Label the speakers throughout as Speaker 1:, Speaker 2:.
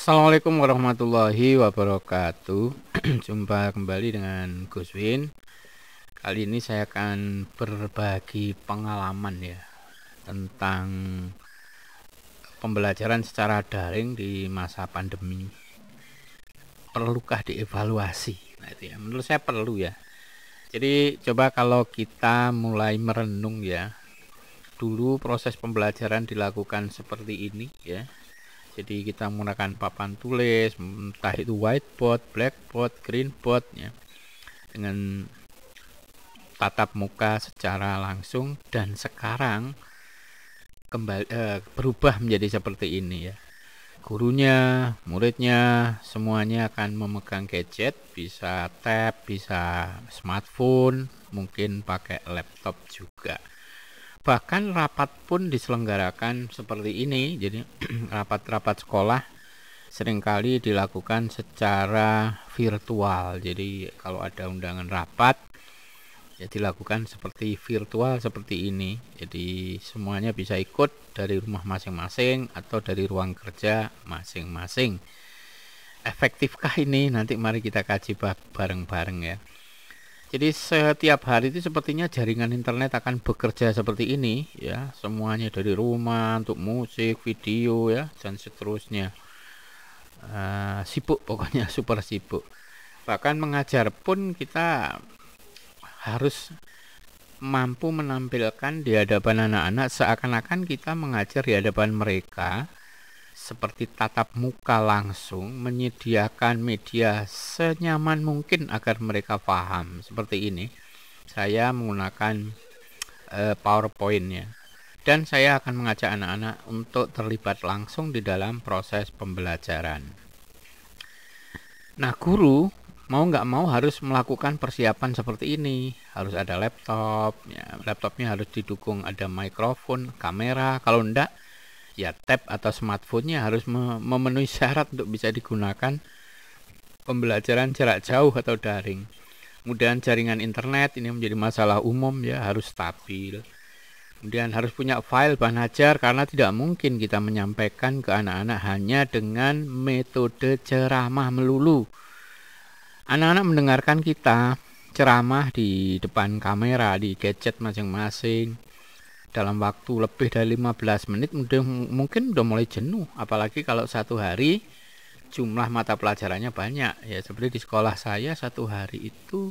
Speaker 1: Assalamualaikum warahmatullahi wabarakatuh. Jumpa kembali dengan Gus Win. Kali ini saya akan berbagi pengalaman ya tentang pembelajaran secara daring di masa pandemi. Perlukah dievaluasi? Nah, itu ya. Menurut saya perlu ya. Jadi coba kalau kita mulai merenung ya. Dulu proses pembelajaran dilakukan seperti ini ya. Jadi kita menggunakan papan tulis, entah itu whiteboard, blackboard, greenboard ya, dengan tatap muka secara langsung. Dan sekarang kembali berubah menjadi seperti ini ya. Gurunya, muridnya, semuanya akan memegang gadget, bisa tab, bisa smartphone, mungkin pakai laptop juga. Bahkan rapat pun diselenggarakan seperti ini. Jadi rapat-rapat sekolah seringkali dilakukan secara virtual. Jadi kalau ada undangan rapat ya dilakukan seperti virtual seperti ini. Jadi semuanya bisa ikut dari rumah masing-masing atau dari ruang kerja masing-masing. Efektifkah ini? Nanti mari kita kaji bareng-bareng ya. Jadi setiap hari itu sepertinya jaringan internet akan bekerja seperti ini ya, semuanya dari rumah untuk musik, video ya, dan seterusnya. Sibuk pokoknya, super sibuk. Bahkan mengajar pun kita harus mampu menampilkan di hadapan anak-anak seakan-akan kita mengajar di hadapan mereka seperti tatap muka langsung, menyediakan media senyaman mungkin agar mereka paham. Seperti ini saya menggunakan PowerPoint ya, dan saya akan mengajak anak-anak untuk terlibat langsung di dalam proses pembelajaran. Nah, guru mau nggak mau harus melakukan persiapan seperti ini. Harus ada laptop ya, laptopnya harus didukung ada mikrofon, kamera. Kalau enggak ya tab atau smartphone-nya harus memenuhi syarat untuk bisa digunakan pembelajaran jarak jauh atau daring. Kemudian jaringan internet ini menjadi masalah umum ya, harus stabil. Kemudian harus punya file bahan ajar karena tidak mungkin kita menyampaikan ke anak-anak hanya dengan metode ceramah melulu. Anak-anak mendengarkan kita ceramah di depan kamera, di gadget masing-masing dalam waktu lebih dari 15 menit mungkin udah mulai jenuh, apalagi kalau satu hari jumlah mata pelajarannya banyak ya. Seperti di sekolah saya satu hari itu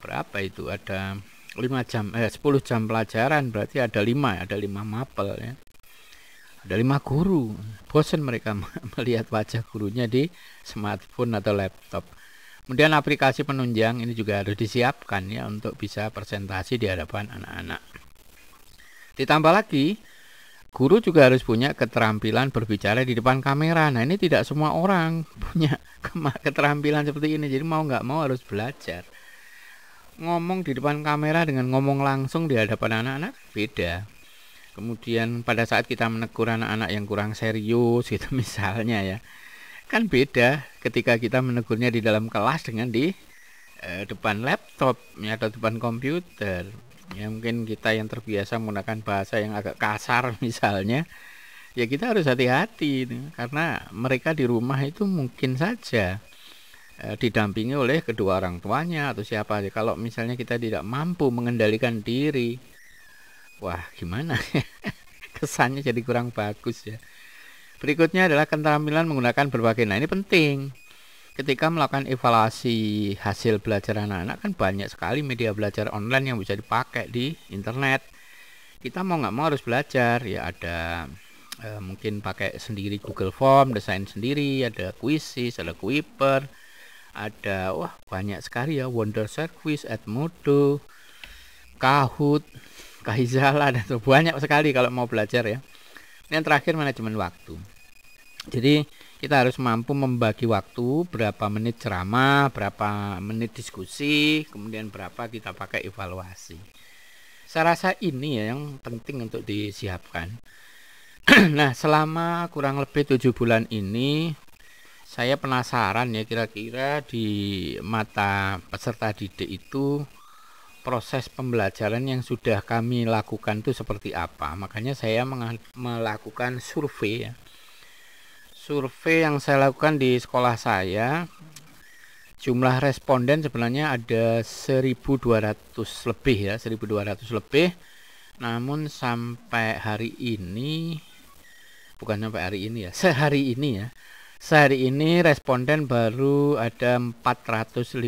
Speaker 1: berapa itu, ada 10 jam pelajaran, berarti ada 5 mapel ya, ada 5 guru. Bosan mereka melihat wajah gurunya di smartphone atau laptop. Kemudian aplikasi penunjang ini juga harus disiapkan ya untuk bisa presentasi di hadapan anak-anak. Ditambah lagi, guru juga harus punya keterampilan berbicara di depan kamera. Nah, ini tidak semua orang punya keterampilan seperti ini. Jadi mau nggak mau harus belajar. Ngomong di depan kamera dengan ngomong langsung di hadapan anak-anak beda. Kemudian pada saat kita menegur anak-anak yang kurang serius gitu misalnya ya, kan beda ketika kita menegurnya di dalam kelas dengan di depan laptop ya, atau depan komputer. Ya mungkin kita yang terbiasa menggunakan bahasa yang agak kasar misalnya, ya kita harus hati-hati karena mereka di rumah itu mungkin saja didampingi oleh kedua orang tuanya atau siapa. Kalau misalnya kita tidak mampu mengendalikan diri, wah gimana kesannya jadi kurang bagus ya. Berikutnya adalah keterampilan menggunakan berbagai. Nah, ini penting. Ketika melakukan evaluasi hasil belajar anak-anak kan banyak sekali media belajar online yang bisa dipakai di internet. Kita mau nggak mau harus belajar ya, ada mungkin pakai sendiri Google Form, desain sendiri, ada Quizzes, ada Quiper, ada banyak sekali ya, Wondershare Quiz, Edmodo, Kahoot, Kaizala, dan banyak sekali kalau mau belajar ya. Yang terakhir manajemen waktu. Jadi kita harus mampu membagi waktu, berapa menit ceramah, berapa menit diskusi, kemudian berapa kita pakai evaluasi. Saya rasa ini ya yang penting untuk disiapkan. Nah, selama kurang lebih 7 bulan ini saya penasaran ya, kira-kira di mata peserta didik itu proses pembelajaran yang sudah kami lakukan itu seperti apa. Makanya saya melakukan survei ya. Survei yang saya lakukan di sekolah saya, jumlah responden sebenarnya ada 1.200 lebih ya, 1.200 lebih. Namun sampai hari ini, bukan sampai hari ini ya, sehari ini responden baru ada 455.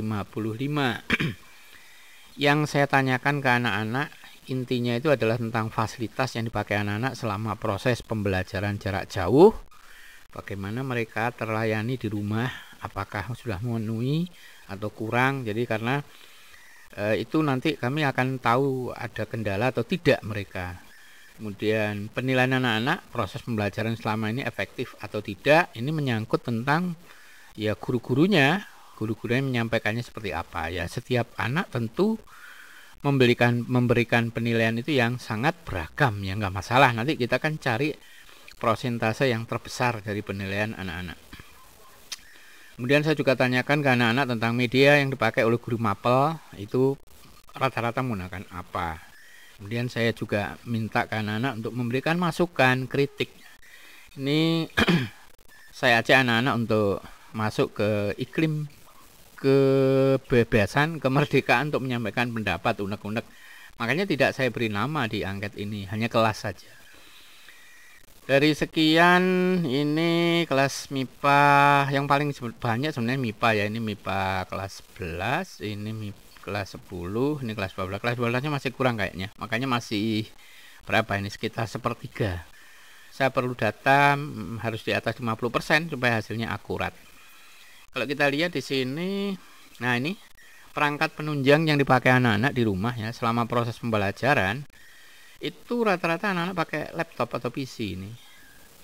Speaker 1: Yang saya tanyakan ke anak-anak, intinya itu adalah tentang fasilitas yang dipakai anak-anak selama proses pembelajaran jarak jauh. Bagaimana mereka terlayani di rumah, apakah sudah memenuhi atau kurang. Jadi karena itu nanti kami akan tahu ada kendala atau tidak mereka. Kemudian penilaian anak-anak, proses pembelajaran selama ini efektif atau tidak, ini menyangkut tentang ya guru-gurunya menyampaikannya seperti apa. Ya setiap anak tentu memberikan penilaian itu yang sangat beragam, ya nggak masalah. Nanti kita kan cari prosentase yang terbesar dari penilaian anak-anak. Kemudian saya juga tanyakan ke anak-anak tentang media yang dipakai oleh guru mapel, itu rata-rata menggunakan apa. Kemudian saya juga minta ke anak-anak untuk memberikan masukan, kritik. Ini saya ajak anak-anak untuk masuk ke iklim kebebasan, kemerdekaan untuk menyampaikan pendapat, unek-unek. Makanya tidak saya beri nama di angket ini, hanya kelas saja. Dari sekian, ini kelas MIPA yang paling banyak sebenarnya MIPA ya. Ini MIPA kelas 11, ini kelas 10, ini kelas 12. Kelas 12-nya masih kurang kayaknya. Makanya masih berapa ini? Sekitar sepertiga. Saya perlu data harus di atas 50% supaya hasilnya akurat. Kalau kita lihat di sini, nah ini perangkat penunjang yang dipakai anak-anak di rumah ya selama proses pembelajaran. Itu rata-rata anak-anak pakai laptop atau PC ini.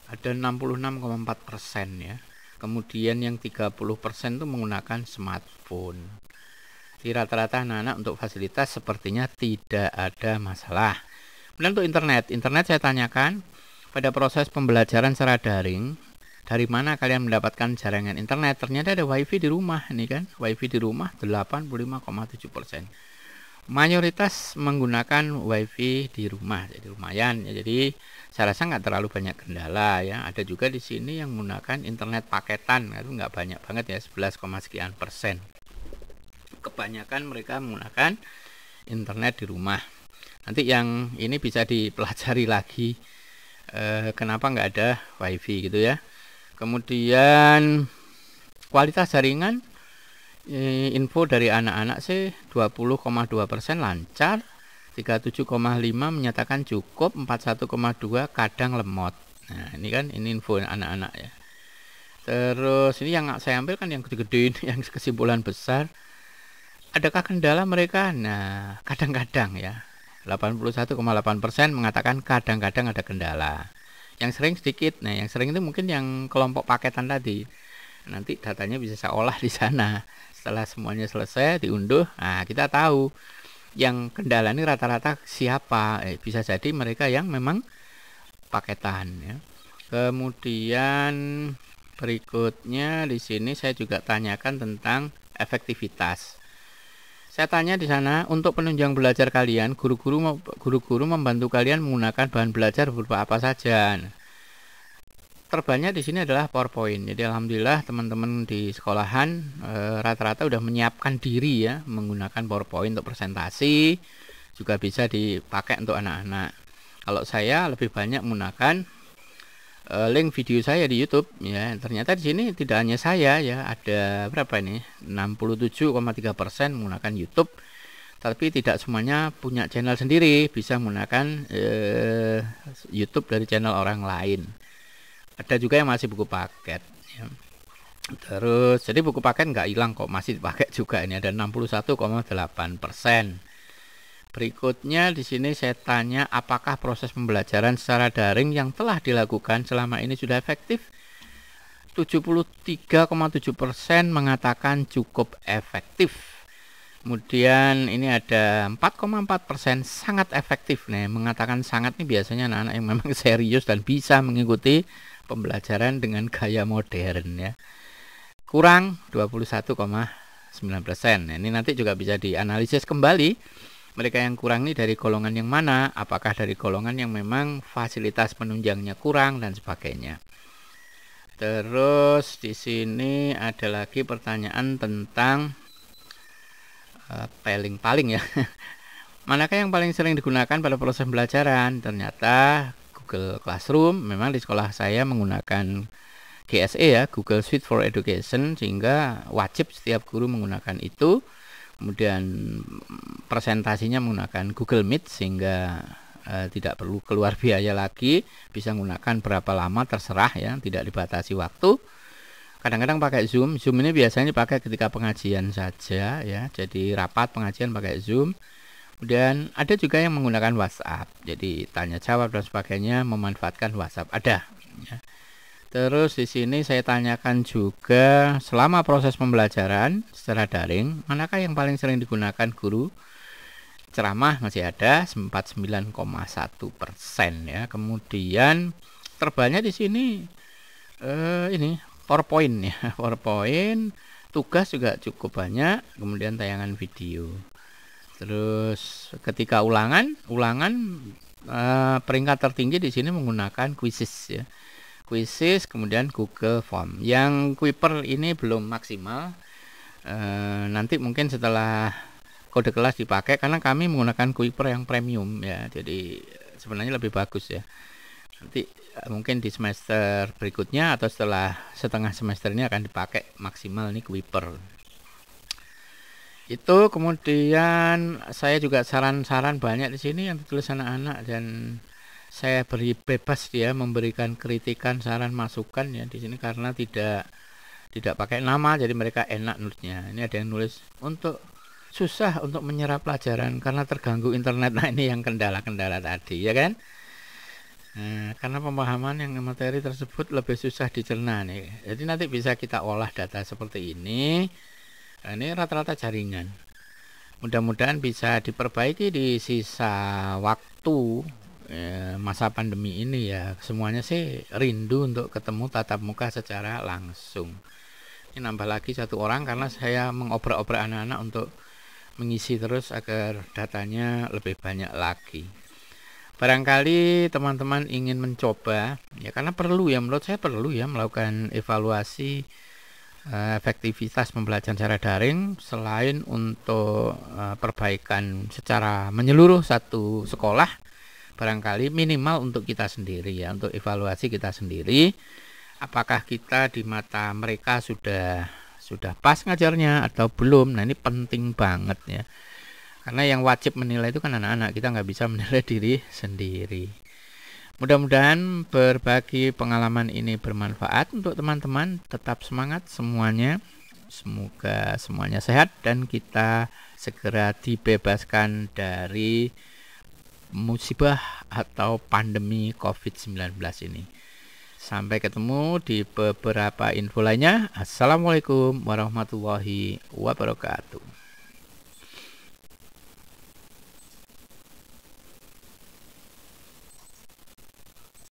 Speaker 1: Ada 66,4% ya. Kemudian yang 30% itu menggunakan smartphone. Di rata-rata anak-anak untuk fasilitas sepertinya tidak ada masalah. Kemudian untuk internet saya tanyakan pada proses pembelajaran secara daring, dari mana kalian mendapatkan jaringan internet? Ternyata ada wifi di rumah, ini kan, wifi di rumah 85,7%. Mayoritas menggunakan wifi di rumah, jadi lumayan ya. Jadi saya rasa nggak terlalu banyak kendala ya. Ada juga di sini yang menggunakan internet paketan, itu nggak banyak banget ya, 11,sekian%. Kebanyakan mereka menggunakan internet di rumah. Nanti yang ini bisa dipelajari lagi, kenapa nggak ada wifi gitu ya. Kemudian kualitas jaringan, info dari anak-anak sih 20,2% lancar, 37,5 menyatakan cukup, 41,2 kadang lemot. Nah ini kan, ini info anak-anak ya. Terus ini yang saya ambil kan yang gede-gede ini, yang kesimpulan besar. Adakah kendala mereka? Nah kadang-kadang ya, 81,8% mengatakan kadang-kadang ada kendala. Yang sering sedikit. Nah yang sering itu mungkin yang kelompok paketan tadi. Nanti datanya bisa saya olah di sana. Setelah semuanya selesai diunduh, nah kita tahu yang kendala ini rata-rata siapa. Bisa jadi mereka yang memang paketan ya. Kemudian berikutnya di sini saya juga tanyakan tentang efektivitas. Saya tanya di sana, untuk penunjang belajar kalian, guru-guru membantu kalian menggunakan bahan belajar berupa apa saja. Terbanyak di sini adalah PowerPoint. Jadi alhamdulillah teman-teman di sekolahan rata-rata udah menyiapkan diri ya menggunakan PowerPoint untuk presentasi, juga bisa dipakai untuk anak-anak. Kalau saya lebih banyak menggunakan link video saya di YouTube ya. Ternyata di sini tidak hanya saya ya, ada berapa ini? 67,3% menggunakan YouTube. Tapi tidak semuanya punya channel sendiri, bisa menggunakan YouTube dari channel orang lain. Ada juga yang masih buku paket ya. Terus jadi buku paket nggak hilang kok, masih dipakai juga. Ini ada 61,8%. Berikutnya di sini saya tanya, apakah proses pembelajaran secara daring yang telah dilakukan selama ini sudah efektif? 73,7% mengatakan cukup efektif. Kemudian ini ada 4,4% sangat efektif. Nih mengatakan sangat nih biasanya anak-anak yang memang serius dan bisa mengikuti pembelajaran dengan gaya modern ya. Kurang 21,9%. Nah, ini nanti juga bisa dianalisis kembali. Mereka yang kurang ini dari golongan yang mana? Apakah dari golongan yang memang fasilitas penunjangnya kurang dan sebagainya. Terus di sini ada lagi pertanyaan tentang paling ya. Manakah yang paling sering digunakan pada proses pembelajaran? Ternyata Google Classroom. Memang di sekolah saya menggunakan GSE ya, Google Suite for Education, sehingga wajib setiap guru menggunakan itu. Kemudian presentasinya menggunakan Google Meet, sehingga tidak perlu keluar biaya lagi, bisa menggunakan berapa lama terserah ya, tidak dibatasi waktu. Kadang-kadang pakai Zoom. Zoom ini biasanya dipakai ketika pengajian saja ya, jadi rapat pengajian pakai Zoom. Kemudian ada juga yang menggunakan WhatsApp, jadi tanya jawab dan sebagainya memanfaatkan WhatsApp, ada ya. Terus di sini saya tanyakan juga, selama proses pembelajaran secara daring, manakah yang paling sering digunakan guru? Ceramah masih ada 49,1% ya. Kemudian terbanyak di sini ini PowerPoint ya. PowerPoint, tugas juga cukup banyak, kemudian tayangan video. Terus ketika ulangan peringkat tertinggi di sini menggunakan quizzes ya. Quizzes, kemudian Google Form. Yang Kuiper ini belum maksimal. Nanti mungkin setelah kode kelas dipakai, karena kami menggunakan Kuiper yang premium ya, jadi sebenarnya lebih bagus ya. Nanti mungkin di semester berikutnya atau setelah setengah semester ini akan dipakai maksimal nih Kuiper. Itu kemudian saya juga saran-saran banyak di sini yang ditulis anak-anak, dan saya beri bebas dia memberikan kritikan, saran, masukan ya di sini, karena tidak pakai nama, jadi mereka enak nulisnya. Ini ada yang nulis susah untuk menyerap pelajaran karena terganggu internet. Nah, ini yang kendala-kendala tadi ya kan. Nah, karena pemahaman yang materi tersebut lebih susah dicerna nih. Jadi nanti bisa kita olah data seperti ini. Nah, ini rata-rata jaringan. Mudah-mudahan bisa diperbaiki di sisa waktu masa pandemi ini ya. Semuanya sih rindu untuk ketemu tatap muka secara langsung. Ini nambah lagi satu orang karena saya mengobrak-obrak anak-anak untuk mengisi terus agar datanya lebih banyak lagi. Barangkali teman-teman ingin mencoba ya, karena perlu ya, menurut saya perlu ya melakukan evaluasi efektivitas pembelajaran secara daring, selain untuk perbaikan secara menyeluruh satu sekolah, barangkali minimal untuk kita sendiri ya, untuk evaluasi kita sendiri, apakah kita di mata mereka sudah pas ngajarnya atau belum. Nah, ini penting banget ya, karena yang wajib menilai itu kan anak-anak, kita nggak bisa menilai diri sendiri. Mudah-mudahan berbagi pengalaman ini bermanfaat untuk teman-teman. Tetap semangat semuanya, semoga semuanya sehat dan kita segera dibebaskan dari musibah atau pandemi COVID-19 ini. Sampai ketemu di beberapa info lainnya. Assalamualaikum warahmatullahi wabarakatuh.